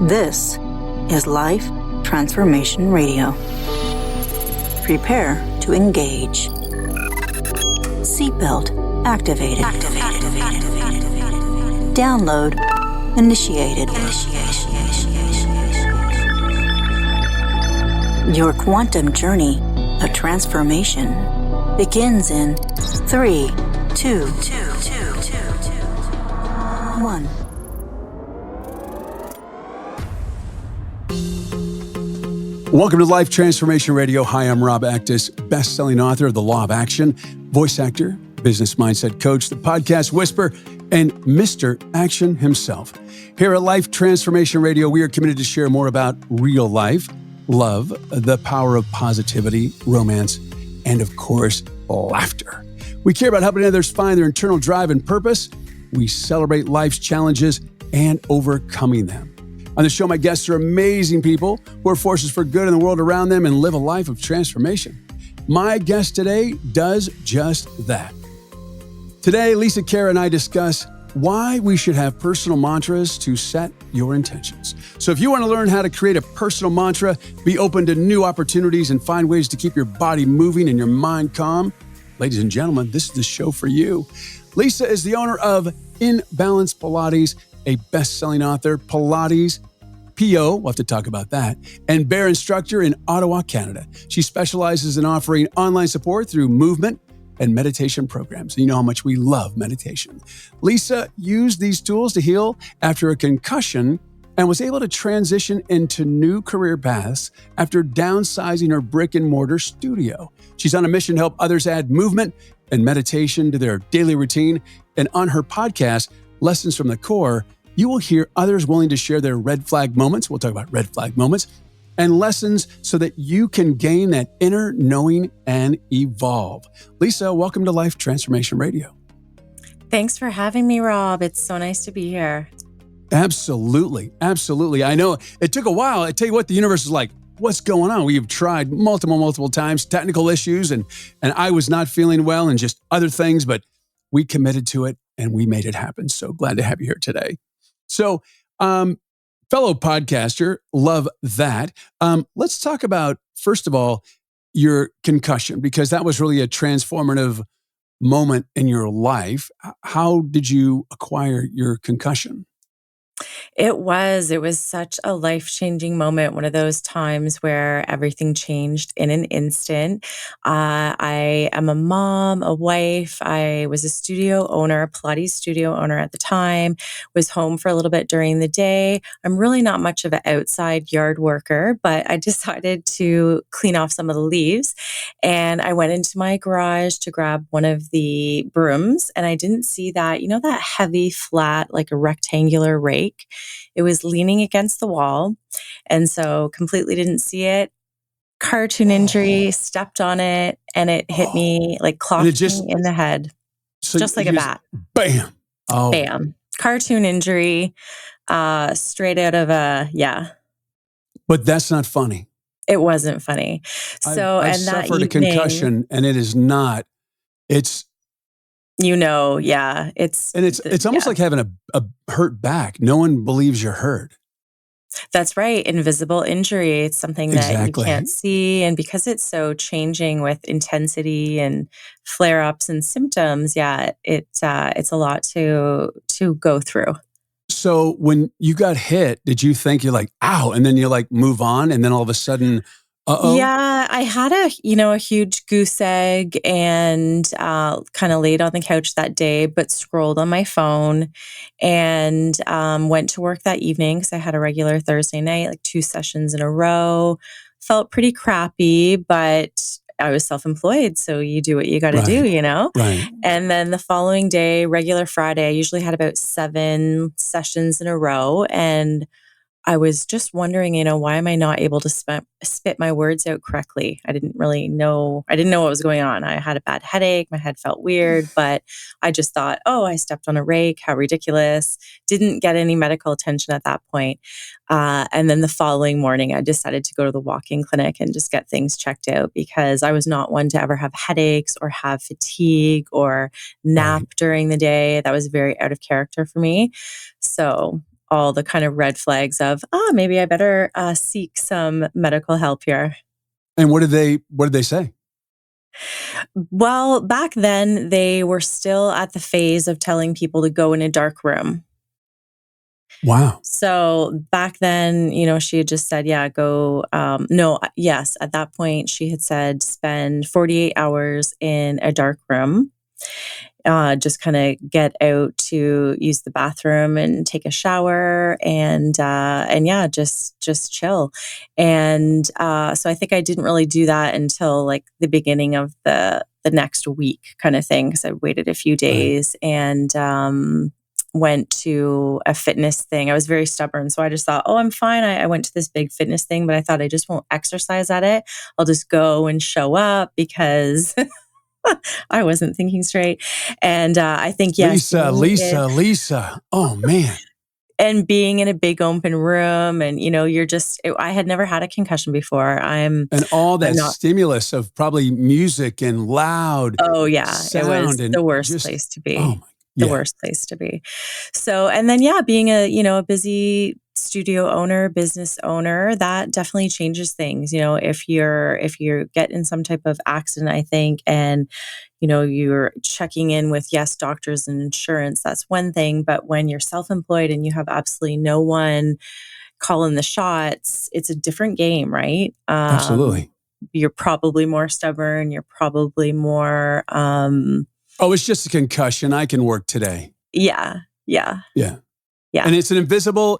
This is Life Transformation Radio. Prepare to engage. Seatbelt activated. Download initiated. Your quantum journey of transformation begins in 3, 2, 1. Welcome to Life Transformation Radio. Hi, I'm Rob Actis, best-selling author of The Law of Action, voice actor, business mindset coach, the podcast whisperer, and Mr. Action himself. Here at Life Transformation Radio, we are committed to share more about real life, love, the power of positivity, romance, and of course, laughter. We care about helping others find their internal drive and purpose. We celebrate life's challenges and overcoming them. On the show, my guests are amazing people who are forces for good in the world around them and live a life of transformation. My guest today does just that. Today, Lisa, Khera, and I discuss why we should have personal mantras to set your intentions. So if you want to learn how to create a personal mantra, be open to new opportunities, and find ways to keep your body moving and your mind calm, ladies and gentlemen, this is the show for you. Lisa is the owner of In Balance Pilates, a best-selling author, Pilates, PiYo, we'll have to talk about that, and Barre instructor in Ottawa, Canada. She specializes in offering online support through movement and meditation programs. And you know how much we love meditation. Lisa used these tools to heal after a concussion and was able to transition into new career paths after downsizing her brick-and-mortar studio. She's on a mission to help others add movement and meditation to their daily routine. And on her podcast, Lessons from the Core, you will hear others willing to share their red flag moments. We'll talk about red flag moments and lessons so that you can gain that inner knowing and evolve. Lisa, welcome to Life Transformation Radio. Thanks for having me, Rob. It's so nice to be here. Absolutely. Absolutely. I know it took a while. I tell you what, the universe is like, what's going on? We've tried multiple times, technical issues, and I was not feeling well and just other things, but we committed to it and we made it happen. So glad to have you here today. So, fellow podcaster, love that. Let's talk about, first of all, your concussion, because that was really a transformative moment in your life. How did you acquire your concussion? It was such a life-changing moment, one of those times where everything changed in an instant. I am a mom, a wife. I was a studio owner, a Pilates studio owner at the time, was home for a little bit during the day. I'm really not much of an outside yard worker, but I decided to clean off some of the leaves. And I went into my garage to grab one of the brooms, and I didn't see that, that heavy, flat, like a rectangular rake. It was leaning against the wall, and so completely didn't see it. Cartoon injury, stepped on it, and it hit me, like clocked me in the head, so just like a bat. Bam. Oh. Bam. Cartoon injury, straight out of But that's not funny. It wasn't funny. So, I suffered a concussion, and it is not, it's, it's almost like having a hurt back. No one believes you're hurt. That's right. Invisible injury. It's something that you can't see. And because it's so changing with intensity and flare-ups and symptoms, it's a lot to go through. So when you got hit, did you think you're like, ow, and then you like move on, and then all of a sudden, uh-oh? Yeah, I had a huge goose egg and kind of laid on the couch that day, but scrolled on my phone and went to work that evening because I had a regular Thursday night, like 2 sessions in a row. Felt pretty crappy, but I was self-employed, so you do what you got to do, Right. And then the following day, regular Friday, I usually had about 7 sessions in a row, and I was just wondering, why am I not able to spit my words out correctly? I didn't know what was going on. I had a bad headache. My head felt weird, but I just thought, I stepped on a rake. How ridiculous. Didn't get any medical attention at that point. And then the following morning, I decided to go to the walk-in clinic and just get things checked out because I was not one to ever have headaches or have fatigue or nap during the day. That was very out of character for me. So all the kind of red flags of, maybe I better seek some medical help here. And what did they say? Well, back then they were still at the phase of telling people to go in a dark room. Wow. So back then, she had just said, yeah, go. No, yes. At that point, she had said, spend 48 hours in a dark room. Just kind of get out to use the bathroom and take a shower and yeah, just chill. And so I think I didn't really do that until like the beginning of the next week kind of thing, because I waited a few days and went to a fitness thing. I was very stubborn. So I just thought, I'm fine. I went to this big fitness thing, but I thought I just won't exercise at it. I'll just go and show up because I wasn't thinking straight. And I think, yes. Lisa. Oh, man. And being in a big open room and, I had never had a concussion before. And all that stimulus of probably music and loud. Oh, yeah. It was the worst place to be. The worst place to be. So, and then, being a busy studio owner, business owner, that definitely changes things. If you get in some type of accident, I think, and, you're checking in with, yes, doctors and insurance, that's one thing. But when you're self-employed and you have absolutely no one calling the shots, it's a different game, right? Absolutely. You're probably more stubborn. You're probably more, it's just a concussion. I can work today. Yeah. And it's an invisible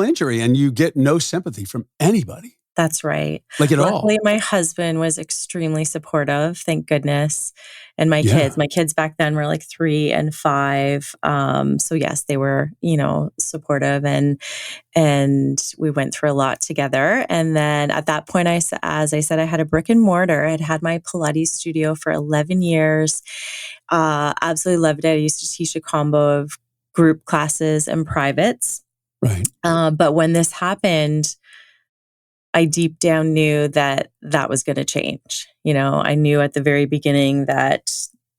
injury, and you get no sympathy from anybody. That's right. Like at all. Luckily, my husband was extremely supportive, thank goodness. And my kids back then were like 3 and 5. So yes, they were, supportive and we went through a lot together. And then at that point, as I said, I had a brick-and-mortar. I had my Pilates studio for 11 years. Absolutely loved it. I used to teach a combo of group classes and privates. Right. But when this happened, I deep down knew that was going to change. I knew at the very beginning that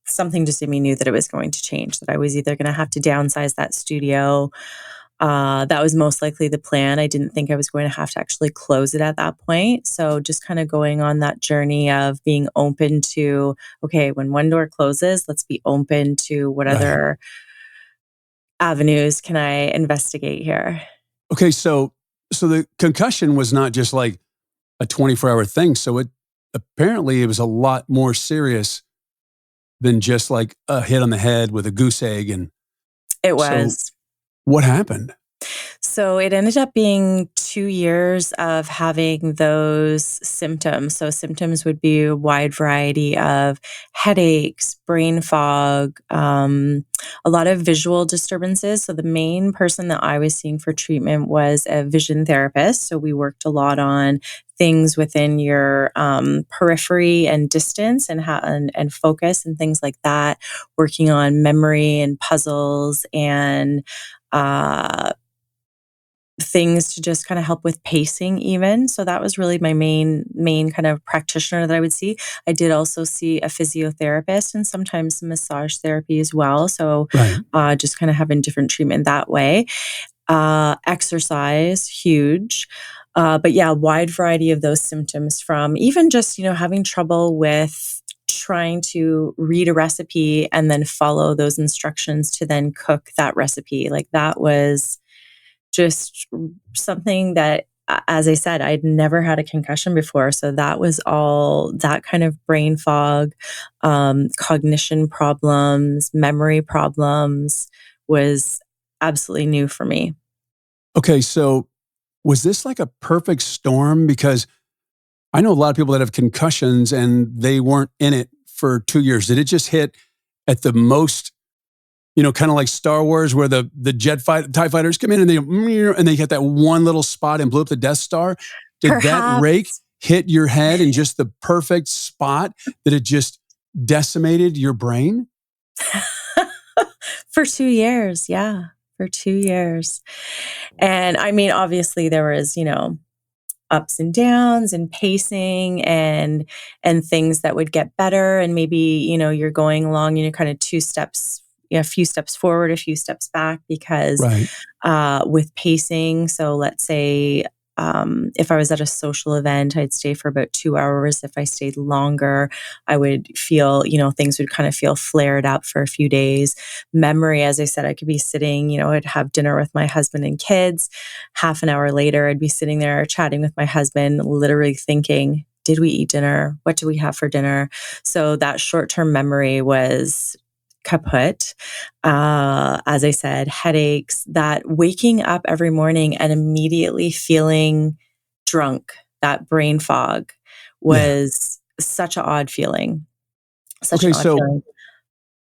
something just in me knew that it was going to change, that I was either going to have to downsize that studio. That was most likely the plan. I didn't think I was going to have to actually close it at that point. So just kind of going on that journey of being open to, okay, when one door closes, let's be open to what other avenues can I investigate here. Okay, so the concussion was not just like a 24-hour thing. So it was a lot more serious than just like a hit on the head with a goose egg. And it was. So what happened? So it ended up being 2 years of having those symptoms. So symptoms would be a wide variety of headaches, brain fog, a lot of visual disturbances. So the main person that I was seeing for treatment was a vision therapist. So we worked a lot on things within your periphery and distance and focus and things like that, working on memory and puzzles and things to just kind of help with pacing even. So that was really my main kind of practitioner that I would see. I did also see a physiotherapist and sometimes some massage therapy as well. So just kind of having different treatment that way. Exercise, huge. But yeah, wide variety of those symptoms from even just, having trouble with trying to read a recipe and then follow those instructions to then cook that recipe. Like that was just something that, as I said, I'd never had a concussion before. So that was all that kind of brain fog, cognition problems, memory problems was absolutely new for me. Okay, so was this like a perfect storm? Because I know a lot of people that have concussions and they weren't in it for 2 years. Did it just hit at the most, kind of like Star Wars where the TIE fighters come in and they hit that one little spot and blew up the Death Star? Did that rake hit your head in just the perfect spot that it just decimated your brain? For 2 years, yeah. For 2 years. And I mean, obviously there was, ups and downs and pacing and things that would get better. And maybe, you're going along, kind of 2 steps, a few steps forward, a few steps back, because Right. with pacing, so let's say if I was at a social event, I'd stay for about 2 hours. If I stayed longer, I would feel, things would kind of feel flared up for a few days. Memory, as I said, I could be sitting, I'd have dinner with my husband and kids. Half an hour later, I'd be sitting there chatting with my husband, literally thinking, did we eat dinner? What do we have for dinner? So that short-term memory was kaput. As I said, headaches, that waking up every morning and immediately feeling drunk, that brain fog was such an odd feeling. Such Okay. an odd So, feeling.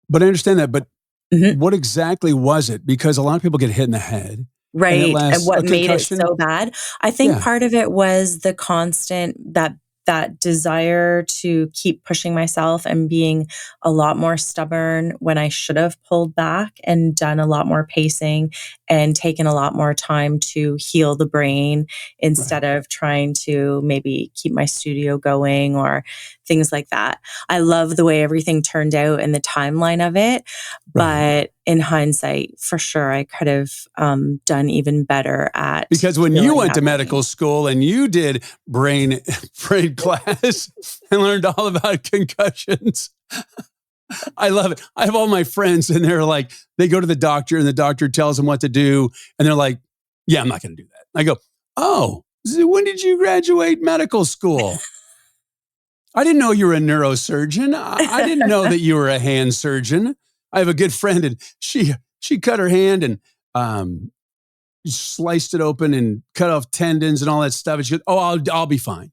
but I understand that. But Mhm. what exactly was it? Because a lot of people get hit in the head and it Right. And lasts what a made it concussion. so bad? I think Yeah. part of it was the constant that desire to keep pushing myself and being a lot more stubborn when I should have pulled back and done a lot more pacing and taken a lot more time to heal the brain instead Right. of trying to maybe keep my studio going or things like that. I love the way everything turned out and the timeline of it, Right. but in hindsight, for sure, I could have done even better at Because when you healing went that to brain. medical school and you did brain class and learned all about concussions, I love it. I have all my friends and they're like, they go to the doctor and the doctor tells them what to do. And they're like, yeah, I'm not going to do that. I go, oh, so when did you graduate medical school? I didn't know you were a neurosurgeon. I didn't know that you were a hand surgeon. I have a good friend and she cut her hand and sliced it open and cut off tendons and all that stuff. And she goes, oh, I'll be fine.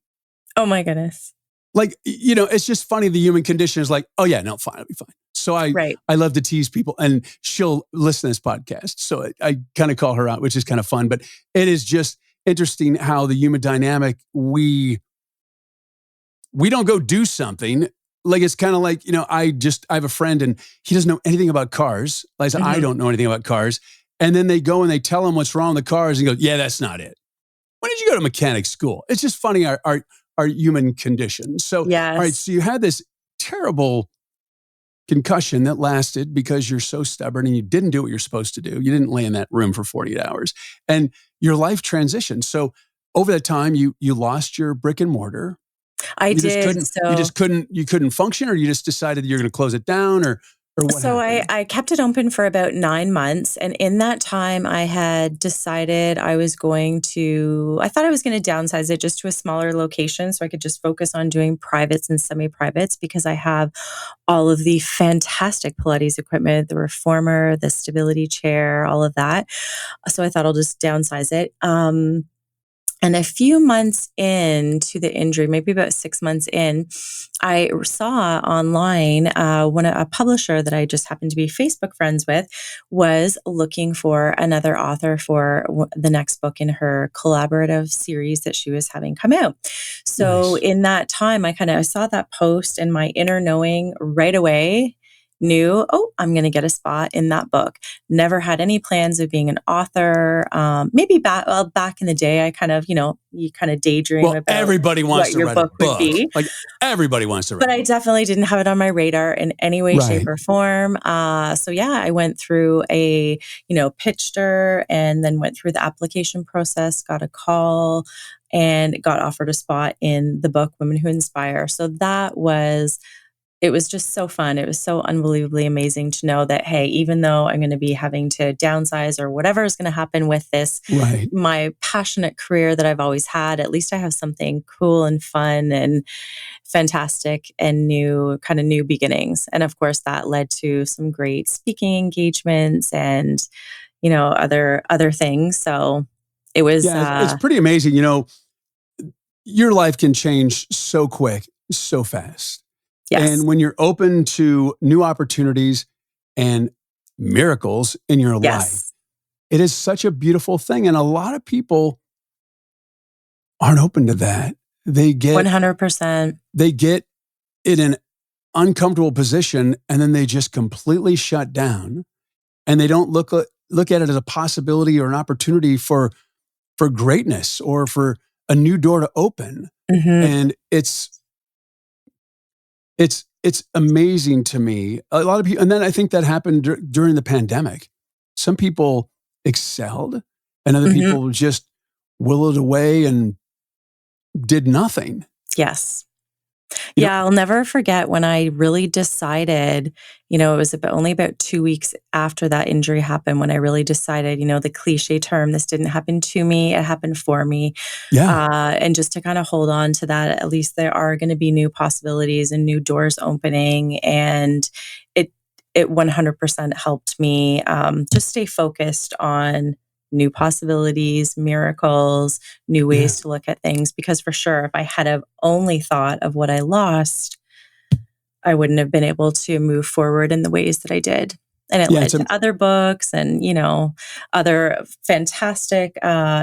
Oh my goodness. Like, it's just funny. The human condition is like, oh yeah, no, fine. I'll be fine. So Right. I love to tease people and she'll listen to this podcast. So I kind of call her out, which is kind of fun, but it is just interesting how the human dynamic, we don't go do something. Like, it's kind of like, I have a friend and he doesn't know anything about cars. Like I Mhm. don't know anything about cars. And then they go and they tell him what's wrong with the cars and go, yeah, that's not it. When did you go to mechanic school? It's just funny, our human condition. So, all right, Yes. so you had this terrible concussion that lasted because you're so stubborn and you didn't do what you're supposed to do. You didn't lay in that room for 48 hours and your life transitioned. So over that time, you lost your brick and mortar. I You just did. couldn't, you So just couldn't, you couldn't function, or you just decided you're going to close it down, or what So I, happened? I kept it open for about 9 months. And in that time, I had decided I thought I was going to downsize it just to a smaller location so I could just focus on doing privates and semi-privates because I have all of the fantastic Pilates equipment, the reformer, the stability chair, all of that. So I thought I'll just downsize it. And a few months into the injury, maybe about 6 months in, I saw online a publisher that I just happened to be Facebook friends with was looking for another author for the next book in her collaborative series that she was having come out. So Nice. in that time, I saw that post and my inner knowing right away knew, oh, I'm going to get a spot in that book. Never had any plans of being an author. Maybe back in the day, I kind of, you kind of daydream Well, about everybody wants what to your write a book would book. be. Like, everybody wants to write But a I book. definitely didn't have it on my radar in any way, shape, Right. or form. So yeah, I went through pitched her and then went through the application process, got a call, and got offered a spot in the book Women Who Inspire. So it was just so fun. It was so unbelievably amazing to know that, hey, even though I'm going to be having to downsize or whatever is going to happen with this, Right. my passionate career that I've always had, at least I have something cool and fun and fantastic and new beginnings. And of course, that led to some great speaking engagements and, other things. So it was, Yeah, it's pretty amazing. Your life can change so quick, so fast. yes, And when you're open to new opportunities and miracles in your life, yes, it is such a beautiful thing. And a lot of people aren't open to that. They get 100%. in an uncomfortable position and then they just completely shut down and they don't look at it as a possibility or an opportunity for greatness or for a new door to open. Hmm. And it's it's amazing to me. A lot of people, and then I think that happened during the pandemic. Some people excelled and other Mhm. people just willowed away and did nothing. Yes. You know, Yeah, I'll never forget when I really decided, it was only about 2 weeks after that injury happened when I really decided, the cliche term, this didn't happen to me, it happened for me. yeah, And just to kind of hold on to that, at least there are going to be new possibilities and new doors opening. And it, it 100% helped me just stay focused on new possibilities, miracles, new yeah. ways to look at things. Because for sure, if I had have only thought of what I lost, I wouldn't have been able to move forward in the ways that I did. And it Yeah, led to other books and, other fantastic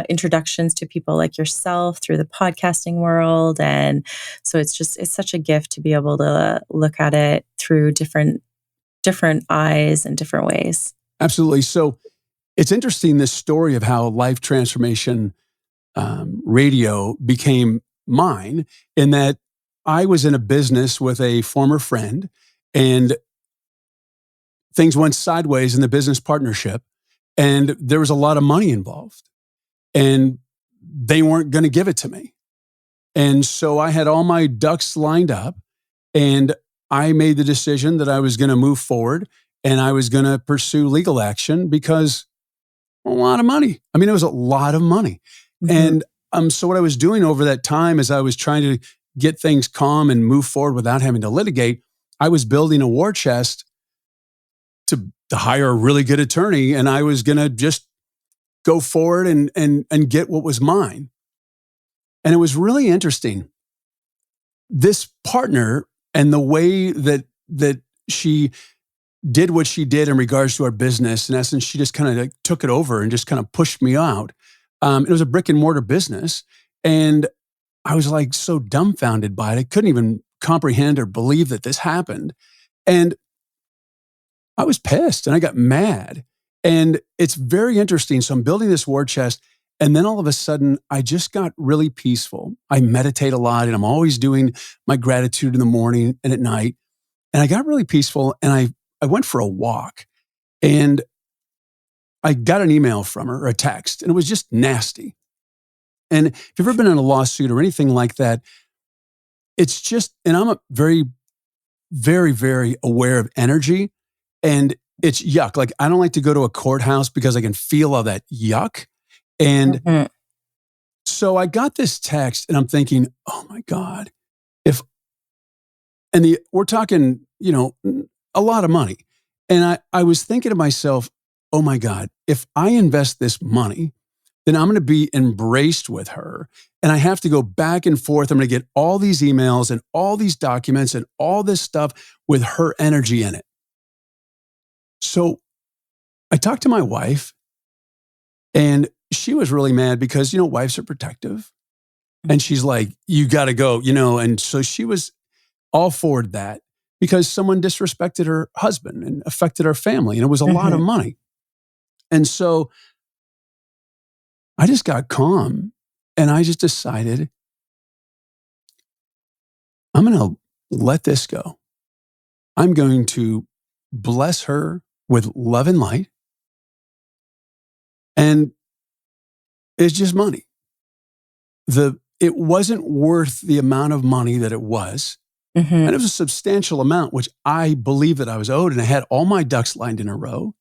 introductions to people like yourself through the podcasting world. And so it's such a gift to be able to look at it through different eyes and different ways. absolutely. So it's interesting, this story of how Life Transformation Radio became mine, in that I was in a business with a former friend and things went sideways in the business partnership and there was a lot of money involved and they weren't going to give it to me. And so I had all my ducks lined up and I made the decision that I was going to move forward and I was going to pursue legal action because a lot of money. I mean, it was a lot of money. Mhm. And so what I was doing over that time as I was trying to get things calm and move forward without having to litigate, I was building a war chest to hire a really good attorney, and I was going to just go forward and get what was mine. And it was really interesting. This partner and the way that she did what she did in regards to our business, in essence, she just kind of like took it over and just kind of pushed me out. It was a brick and mortar business. And I was like so dumbfounded by it. I couldn't even comprehend or believe that this happened. And I was pissed and I got mad. And it's very interesting. So I'm building this war chest. And then all of a sudden, I just got really peaceful. I meditate a lot and I'm always doing my gratitude in the morning and at night. And I got really peaceful and I went for a walk and I got an email from her, or a text, and it was just nasty. And if you've ever been in a lawsuit or anything like that, it's just, and I'm a very, very, very aware of energy and it's yuck. Like I don't like to go to a courthouse because I can feel all that yuck. And Mhm. so I got this text and I'm thinking, oh my God, if, we're talking, a lot of money. And I was thinking to myself, oh my God, if I invest this money, then I'm going to be embraced with her. And I have to go back and forth. I'm going to get all these emails and all these documents and all this stuff with her energy in it. So I talked to my wife and she was really mad because, wives are protective. And she's like, you got to go, and so she was all for that because someone disrespected her husband and affected our family. And it was a lot of Mhm. money. And so I just got calm and I just decided I'm going to let this go. I'm going to bless her with love and light. And it's just money. It wasn't worth the amount of money that it was. And Mhm. it was a substantial amount, which I believe that I was owed. And I had all my ducks lined in a row,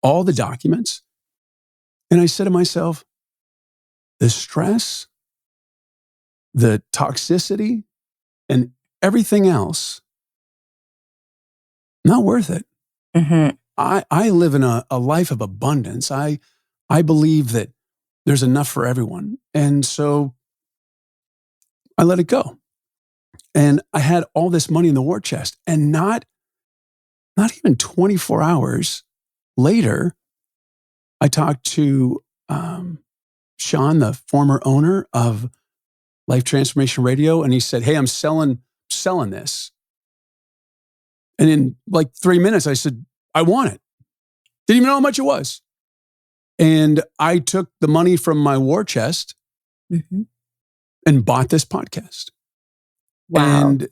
all the documents. And I said to myself, the stress, the toxicity, and everything else, not worth it. Mhm. I live in a life of abundance. I believe that there's enough for everyone. And so I let it go. And I had all this money in the war chest. And not even 24 hours later, I talked to Sean, the former owner of Life Transformation Radio, and he said, hey, I'm selling this. And in like 3 minutes, I said, I want it. Didn't even know how much it was. And I took the money from my war chest Mhm. and bought this podcast. Wow. And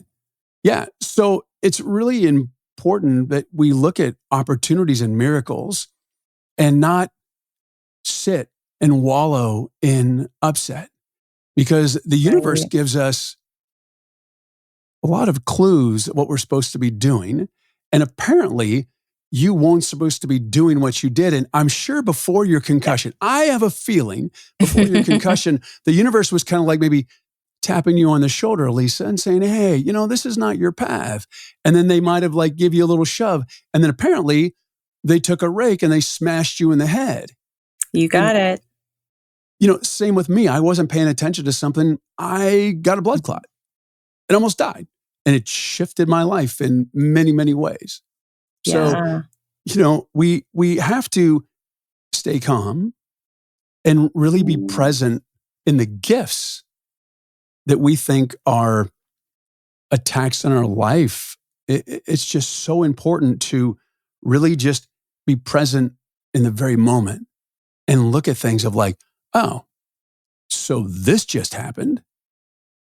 yeah, so it's really important that we look at opportunities and miracles and not sit and wallow in upset, because the universe Right. gives us a lot of clues what we're supposed to be doing. And apparently you weren't supposed to be doing what you did. And I'm sure before your concussion, I have a feeling before your concussion, the universe was kind of like maybe tapping you on the shoulder, Lisa, and saying, hey, this is not your path. And then they might have like give you a little shove. And then apparently they took a rake and they smashed you in the head. You got it. Same with me. I wasn't paying attention to something. I got a blood clot and almost died. And it shifted my life in many, many ways. Yeah. So, we have to stay calm and really be present in the gifts that we think are attacks on our life. It's just so important to really just be present in the very moment and look at things of like, oh, so this just happened.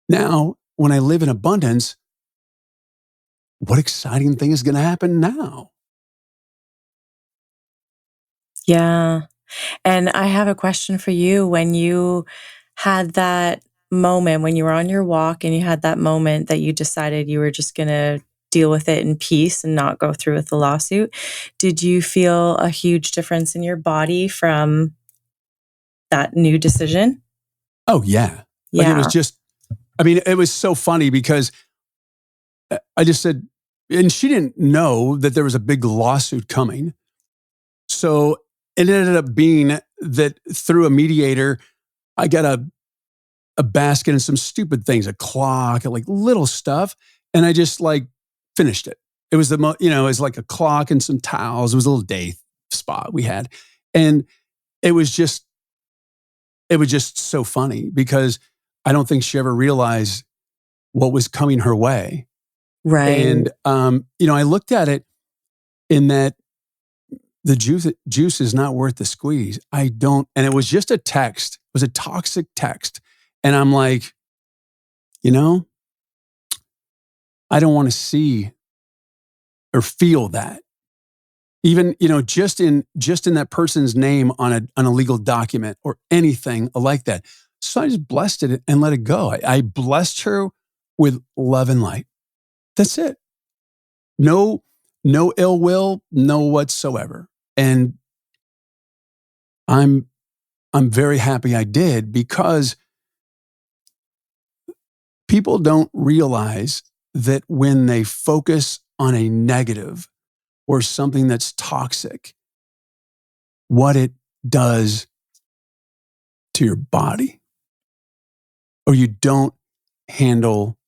Now, when I live in abundance, what exciting thing is going to happen now? Yeah. And I have a question for you. When you had that moment, when you were on your walk and you had that moment that you decided you were just going to deal with it in peace and not go through with the lawsuit, did you feel a huge difference in your body from that new decision? Oh, yeah. Like it was Yeah. just, it was so funny because I just said, and she didn't know that there was a big lawsuit coming. So it ended up being that through a mediator, I got a basket and some stupid things, a clock, and like little stuff. And I just like finished it. It was it was like a clock and some towels. It was a little day spot we had. And it was just so funny because I don't think she ever realized what was coming her way. Right. And, I looked at it in that the juice is not worth the squeeze. And it was just a text. It was a toxic text. And I'm like, I don't want to see or feel that. Even, just in that person's name on a legal document or anything like that. So I just blessed it and let it go. I blessed her with love and light. That's it. No ill will, no whatsoever. And I'm very happy I did, because people don't realize that when they focus on a negative or something that's toxic, what it does to your body, or you don't handle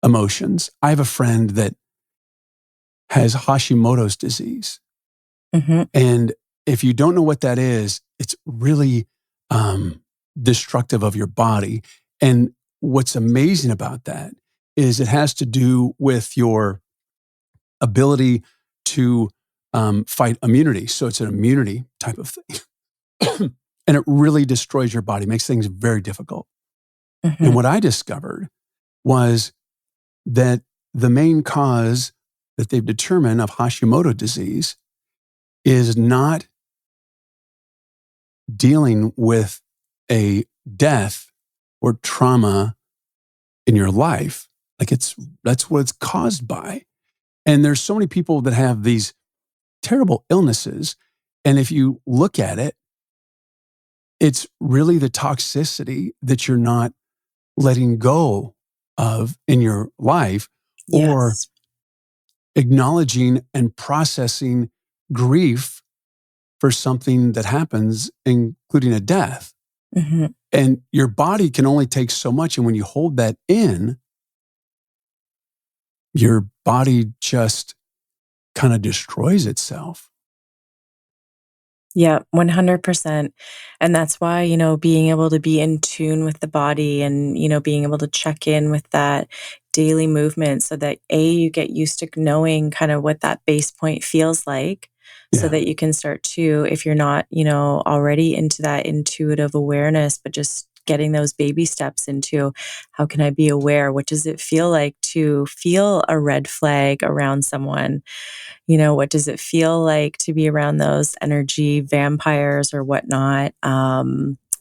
emotions. I have a friend that has Hashimoto's disease. Mm-hmm. And if you don't know what that is, it's really destructive of your body. And what's amazing about that is it has to do with your ability to fight immunity. So it's an immunity type of thing. And it really destroys your body, makes things very difficult. Mm-hmm. And what I discovered was that the main cause that they've determined of Hashimoto disease is not dealing with a death or trauma in your life. Like that's what it's caused by. And there's so many people that have these terrible illnesses. And if you look at it, it's really the toxicity that you're not letting go of in your life, or Yes. acknowledging and processing grief for something that happens, including a death. Mm-hmm. And your body can only take so much. And when you hold that in, your body just kind of destroys itself. Yeah, 100%. And that's why, being able to be in tune with the body and, being able to check in with that daily movement so that you get used to knowing kind of what that base point feels like, so Yeah. that you can start to, if you're not, already into that intuitive awareness, but just getting those baby steps into how can I be aware? What does it feel like to feel a red flag around someone? What does it feel like to be around those energy vampires or whatnot?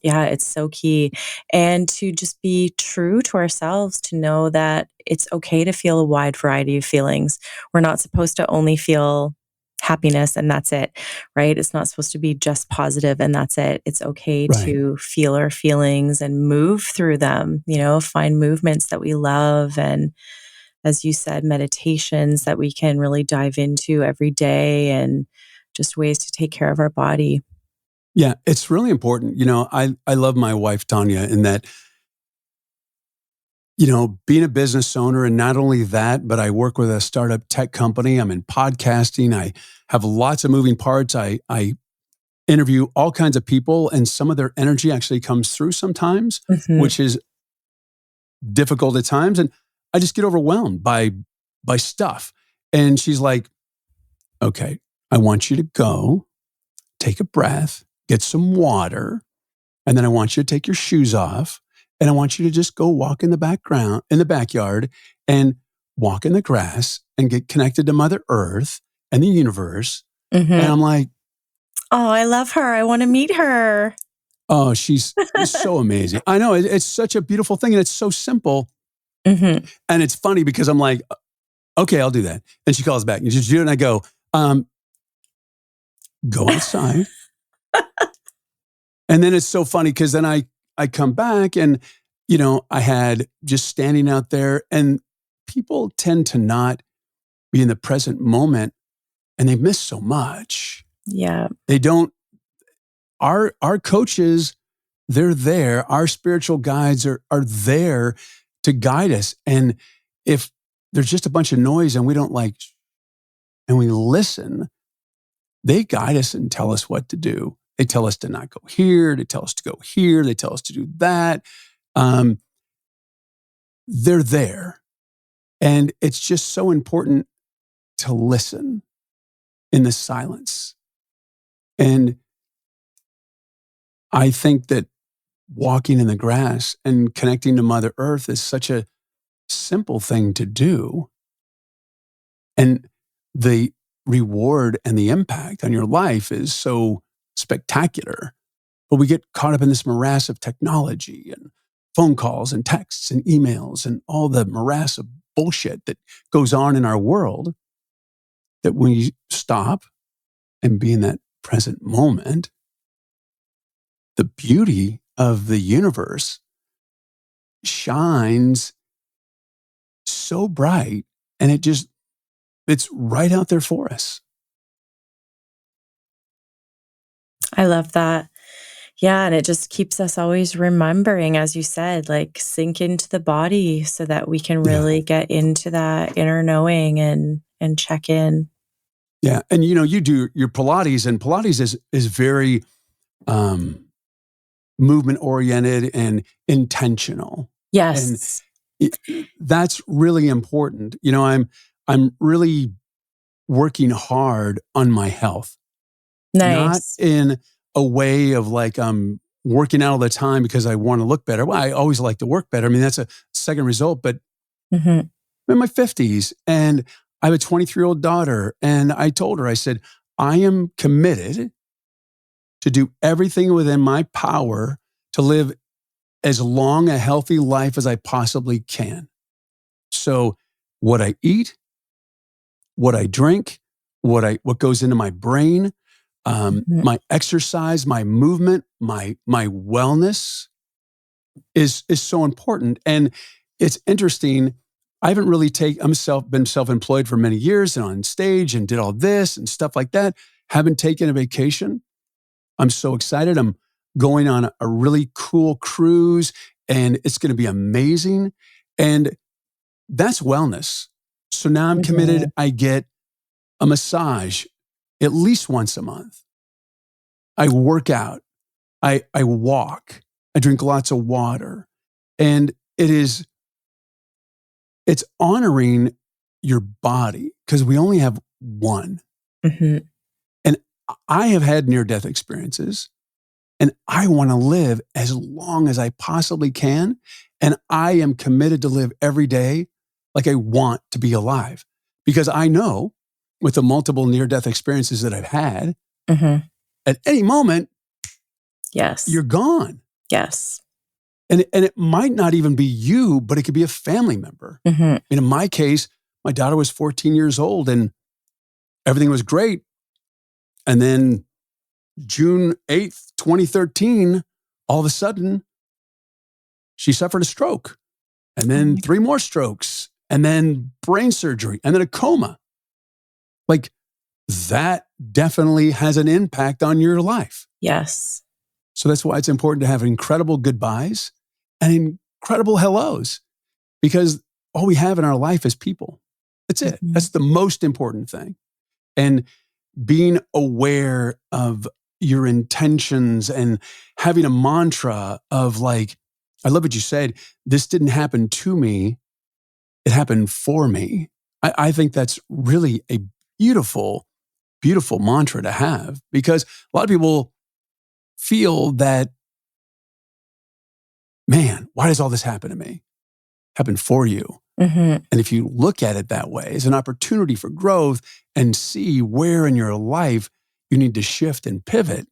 Yeah, it's so key. And to just be true to ourselves, to know that it's okay to feel a wide variety of feelings. We're not supposed to only feel happiness and that's it, right? It's not supposed to be just positive and that's it. It's okay Right. to feel our feelings and move through them, find movements that we love. And as you said, meditations that we can really dive into every day and just ways to take care of our body. Yeah, it's really important. I love my wife, Tanya, in that, being a business owner, and not only that, but I work with a startup tech company. I'm in podcasting. I have lots of moving parts. I interview all kinds of people, and some of their energy actually comes through sometimes, Mhm. which is difficult at times. And I just get overwhelmed by stuff. And she's like, okay, I want you to go take a breath, get some water, and then I want you to take your shoes off, and I want you to just go walk in the backyard, and walk in the grass and get connected to Mother Earth and the universe. And Mhm. I'm like, Oh, I love her. I want to meet her. oh, she's so amazing. I know it's such a beautiful thing, and it's so simple. Mhm. And it's funny because I'm like, okay, I'll do that. And she calls back and she's doing it. And I go, go outside. And then it's so funny because then I come back and, I had just standing out there, and people tend to not be in the present moment, and they miss so much. Yeah. They don't, our coaches, they're there. Our spiritual guides are there to guide us. And if there's just a bunch of noise and we don't and we listen, they guide us and tell us what to do. They tell us to not go here. They tell us to go here. They tell us to do that. Um, they're there. And it's just so important to listen in the silence. And I think that walking in the grass and connecting to Mother Earth is such a simple thing to do. And the reward and the impact on your life is so spectacular. But we get caught up in this morass of technology and phone calls and texts and emails and all the morass of bullshit that goes on in our world, that when you stop and be in that present moment, the beauty of the universe shines so bright, and it's right out there for us. I love that. Yeah, and it just keeps us always remembering, as you said, like sink into the body so that we can Yeah. really get into that inner knowing and check in. Yeah. And you do your Pilates, and Pilates is very movement oriented and intentional. And Yes. that's really important. I'm really working hard on my health, not Nice. in a way of like I'm working out all the time because I want to look better. Well, I always like to work better. I mean, that's a second result, but Mhm. I'm in my 50s and I have a 23-year-old daughter. And I told her, I said, I am committed to do everything within my power to live as long a healthy life as I possibly can. So what I eat, what I drink, what goes into my brain, Mhm. my exercise, my movement, my wellness is so important. And it's interesting. I haven't really been self-employed for many years and on stage and did all this and stuff like that. Haven't taken a vacation. I'm so excited. I'm going on a really cool cruise, and it's going to be amazing. And that's wellness. So now I'm committed. Mhm. I get a massage at least once a month. I work out. I walk. I drink lots of water. And it's honoring your body because we only have one. Mhm. And I have had near-death experiences. And I want to live as long as I possibly can. And I am committed to live every day like I want to be alive. Because I know with the multiple near-death experiences that I've had, at any moment, yes, you're gone. Yes. And it might not even be you, but it could be a family member. And in my case, my daughter was 14 years old and everything was great. And then June 8th, 2013, all of a sudden, she suffered a stroke. And then 3 more strokes. And then brain surgery. And then a coma. Like, that definitely has an impact on your life. Yes. So that's why it's important to have incredible goodbyes and incredible hellos, because all we have in our life is people. That's it. That's the most important thing. And being aware of your intentions and having a mantra of like, I love what you said, this didn't happen to me, it happened for me. I think that's really a beautiful, beautiful mantra to have, because a lot of people feel that, man, why does all this happen to me? Happen for you. And if you look at it that way, as an opportunity for growth and see where in your life you need to shift and pivot,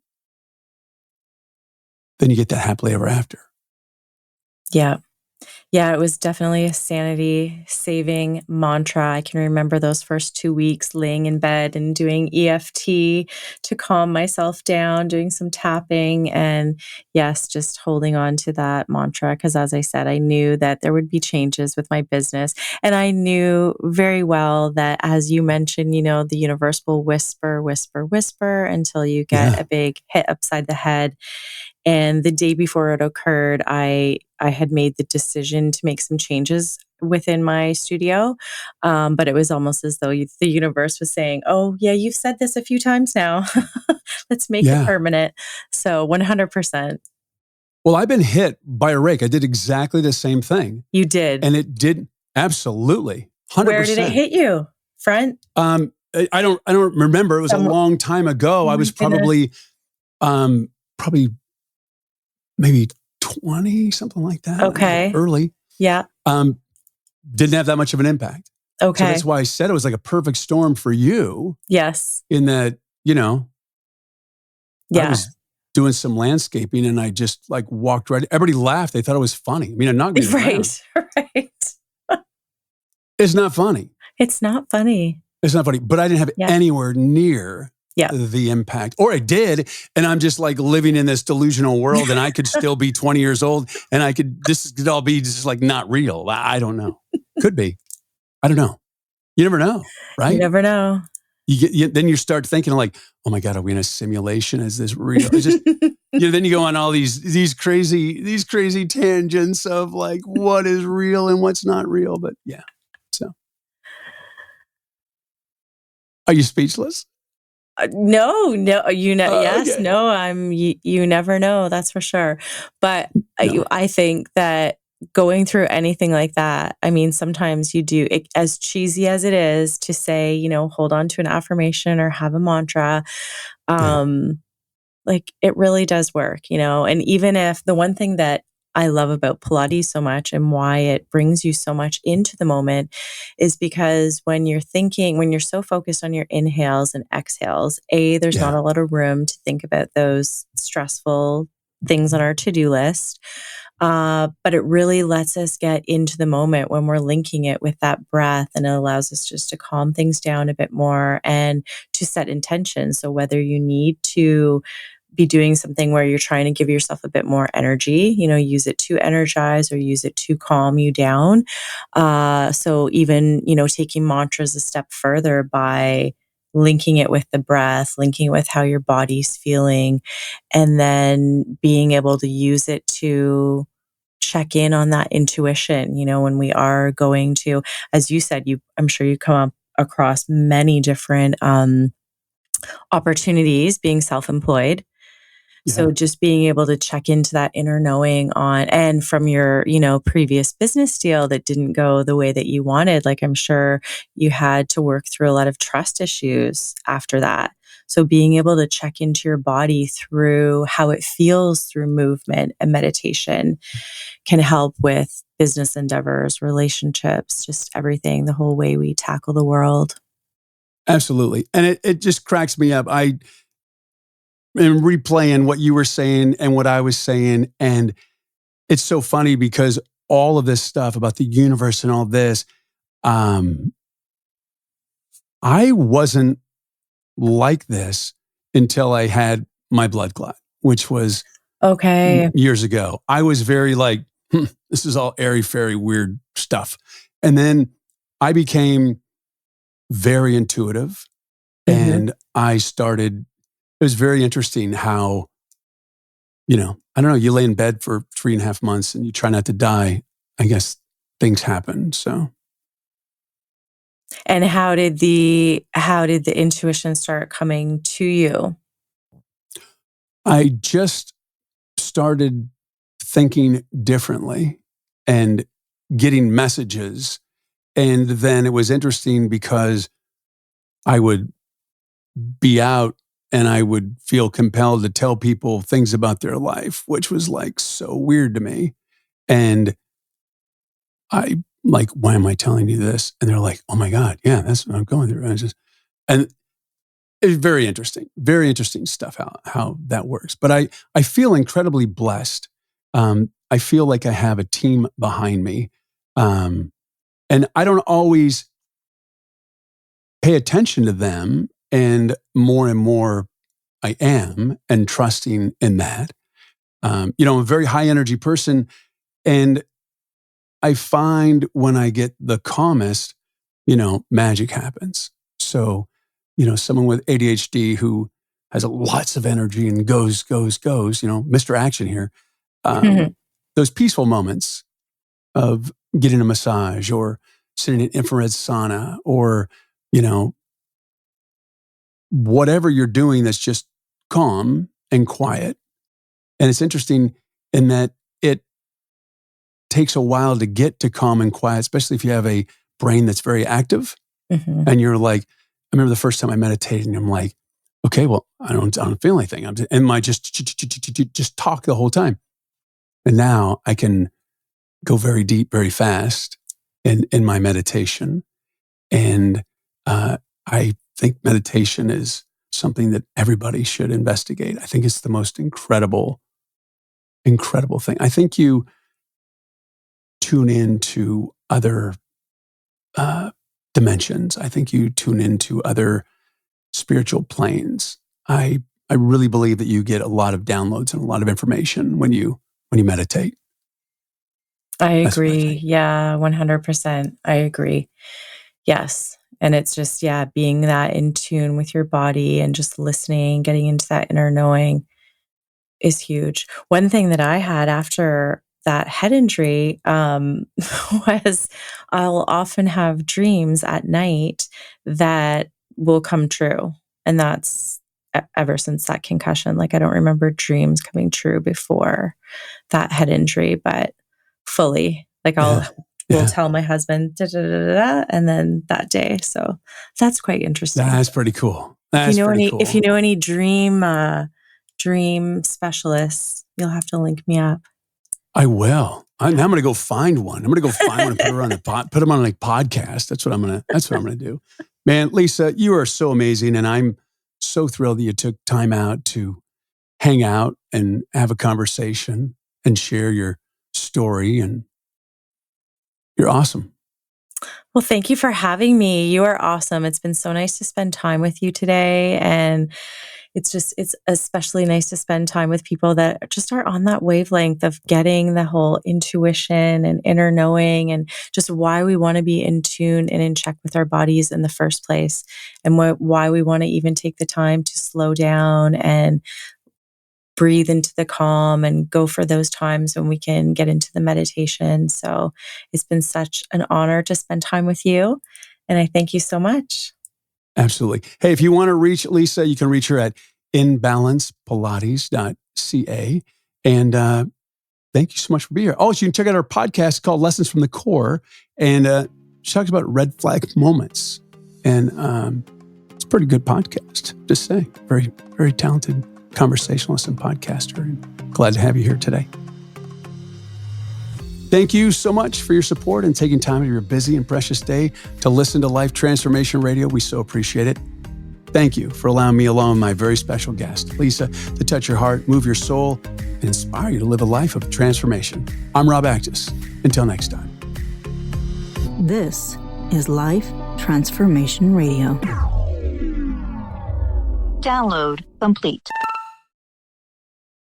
then you get that happily ever after. Yeah. Yeah, it was definitely a sanity saving mantra. I can remember those first 2 weeks laying in bed and doing EFT to calm myself down, doing some tapping, and yes, just holding on to that mantra. Because as I said, I knew that there would be changes with my business. And I knew very well that, as you mentioned, the universe will whisper, whisper, whisper until you get a big hit upside the head. And the day before it occurred, I had made the decision to make some changes within my studio. But it was almost as though the universe was saying, oh, yeah, you've said this a few times now. Let's make it permanent. So 100%. Well, I've been hit by a rake. I did exactly the same thing. You did? And it did, absolutely, 100%. Where did it hit you? Front? I don't remember. It was a long time ago. I was probably maybe 20, something like that. Okay. Early. Yeah. Didn't have that much of an impact. Okay. So that's why I said it was like a perfect storm for you. Yes. In that, I was doing some landscaping and I just like walked right. Everybody laughed. They thought it was funny. I mean, it knocked me around. Right. It's not funny. It's not funny. It's not funny. But I didn't have anywhere near the impact. Or I did, and I'm just like living in this delusional world, and I could still be 20 years old, and this could all be just like not real. I don't know. Could be. I don't know. You never know, right? You never know. Then you start thinking like, oh my God, are we in a simulation? Is this real? It's just, then you go on all these crazy tangents of like what is real and what's not real. But yeah, so. Are you speechless? No, yes, okay. no, you never know. That's for sure. But I think that going through anything like that, I mean, sometimes you do it, as cheesy as it is to say, hold on to an affirmation or have a mantra. Like it really does work, and even if the one thing that I love about Pilates so much and why it brings you so much into the moment is because when you're so focused on your inhales and exhales, there's not a lot of room to think about those stressful things on our to-do list. But it really lets us get into the moment when we're linking it with that breath, and it allows us just to calm things down a bit more and to set intention. So whether you need to be doing something where you're trying to give yourself a bit more energy, use it to energize or use it to calm you down. So even, taking mantras a step further by linking it with the breath, linking it with how your body's feeling, and then being able to use it to check in on that intuition, when we are going to, as you said, I'm sure you come up across many different opportunities being self-employed. So just being able to check into that inner knowing and from your, previous business deal that didn't go the way that you wanted, like I'm sure you had to work through a lot of trust issues after that. So being able to check into your body through how it feels through movement and meditation can help with business endeavors, relationships, just everything, the whole way we tackle the world. Absolutely. And it just cracks me up. I am replaying what you were saying and what I was saying. And it's so funny because all of this stuff about the universe and all this, I wasn't like this until I had my blood clot, which was Okay. years ago. I was very like, this is all airy-fairy weird stuff. And then I became very intuitive and I started, it was very interesting how, I don't know, you lay in bed for 3.5 months and you try not to die. I guess things happen. So. And how did the intuition start coming to you? I just started thinking differently and getting messages. And then it was interesting because I would be out and I would feel compelled to tell people things about their life, which was like so weird to me. And I like, why am I telling you this? And they're like, oh my God, yeah, that's what I'm going through. And it's very interesting stuff, how that works. But I feel incredibly blessed. I feel like I have a team behind me. And I don't always pay attention to them. And more I am, and trusting in that. I'm a very high energy person. And I find when I get the calmest, magic happens. So, someone with ADHD who has lots of energy and goes, Mr. Action here. Those peaceful moments of getting a massage or sitting in infrared sauna or, whatever you're doing that's just calm and quiet. And it's interesting in that it takes a while to get to calm and quiet, especially if you have a brain that's very active. And you're like, I remember the first time I meditated and I'm like, okay, well, I don't feel anything. And I just talk the whole time. And now I can go very deep, very fast in my meditation. And I think meditation is something that everybody should investigate. I think it's the most incredible thing. I think you tune into other dimensions. I think you tune into other spiritual planes. I really believe that you get a lot of downloads and a lot of information when you meditate. I agree. Yeah, 100%. I agree. Yes. And it's just, being that in tune with your body and just listening, getting into that inner knowing is huge. One thing that I had after that head injury was I'll often have dreams at night that will come true. And that's ever since that concussion. Like, I don't remember dreams coming true before that head injury, but fully. Like, will tell my husband, da, da, da, da, da, and then that day. So that's quite interesting. That's pretty cool. If you know any dream specialists, you'll have to link me up. I will. Now I'm going to go find one. I'm going to go find one and put her on put them on like podcast. That's what I'm going to do. Man, Lisa, you are so amazing. And I'm so thrilled that you took time out to hang out and have a conversation and share your story. And you're awesome. Well, thank you for having me. You are awesome. It's been so nice to spend time with you today. And it's especially nice to spend time with people that just are on that wavelength of getting the whole intuition and inner knowing and just why we want to be in tune and in check with our bodies in the first place. And why we want to even take the time to slow down and breathe into the calm and go for those times when we can get into the meditation. So it's been such an honor to spend time with you. And I thank you so much. Absolutely. Hey, if you want to reach Lisa, you can reach her at inbalancepilates.ca. And thank you so much for being here. Oh, so you can check out our podcast called Lessons from the Core. And she talks about red flag moments. And it's pretty good podcast, just say. Very, very talented conversationalist and podcaster. And glad to have you here today. Thank you so much for your support and taking time out of your busy and precious day to listen to Life Transformation Radio. We so appreciate it. Thank you for allowing me along with my very special guest, Lisa, to touch your heart, move your soul, and inspire you to live a life of transformation. I'm Rob Actis. Until next time. This is Life Transformation Radio. Download complete.